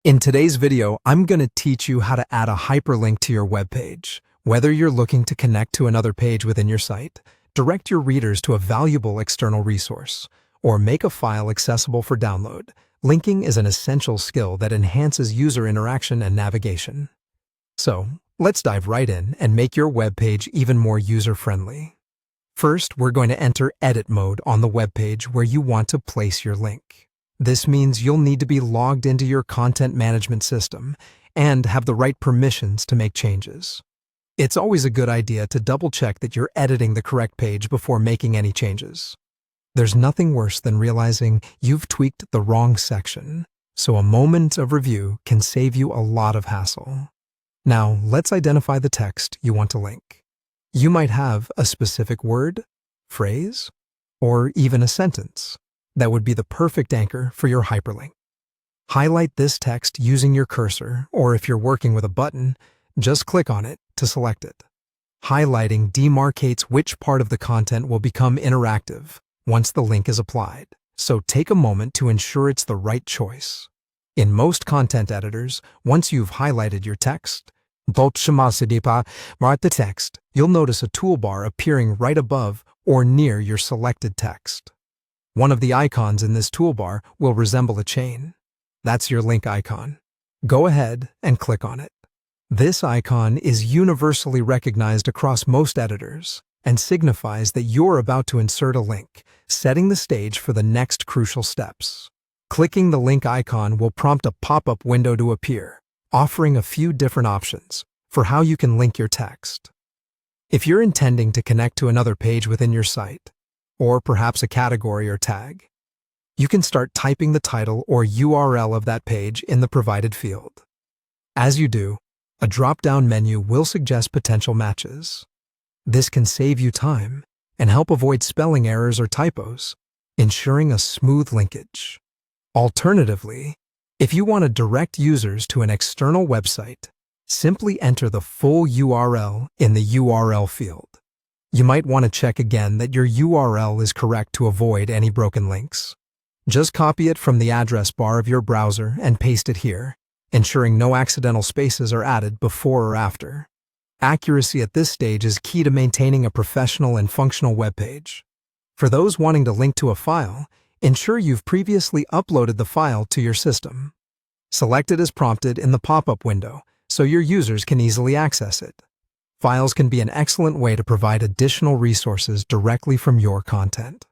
In today's video, I'm going to teach you how to add a hyperlink to your web page. Whether you're looking to connect to another page within your site, direct your readers to a valuable external resource, or make a file accessible for download, linking is an essential skill that enhances user interaction and navigation. So, let's dive right in and make your web page even more user-friendly. First, we're going to enter edit mode on the web page where you want to place your link. This means you'll need to be logged into your content management system and have the right permissions to make changes. It's always a good idea to double-check that you're editing the correct page before making any changes. There's nothing worse than realizing you've tweaked the wrong section, so a moment of review can save you a lot of hassle. Now, let's identify the text you want to link. You might have a specific word, phrase, or even a sentence that would be the perfect anchor for your hyperlink. Highlight this text using your cursor, or if you're working with a button, just click on it to select it. Highlighting demarcates which part of the content will become interactive once the link is applied, so take a moment to ensure it's the right choice. In most content editors, once you've highlighted your text, mark the text, you'll notice a toolbar appearing right above or near your selected text. One of the icons in this toolbar will resemble a chain. That's your link icon. Go ahead and click on it. This icon is universally recognized across most editors and signifies that you're about to insert a link, setting the stage for the next crucial steps. Clicking the link icon will prompt a pop-up window to appear, offering a few different options for how you can link your text. If you're intending to connect to another page within your site, or perhaps a category or tag, you can start typing the title or URL of that page in the provided field. As you do, a drop-down menu will suggest potential matches. This can save you time and help avoid spelling errors or typos, ensuring a smooth linkage. Alternatively, if you want to direct users to an external website, simply enter the full URL in the URL field. You might want to check again that your URL is correct to avoid any broken links. Just copy it from the address bar of your browser and paste it here, ensuring no accidental spaces are added before or after. Accuracy at this stage is key to maintaining a professional and functional web page. For those wanting to link to a file, ensure you've previously uploaded the file to your system. Select it as prompted in the pop-up window so your users can easily access it. Files can be an excellent way to provide additional resources directly from your content.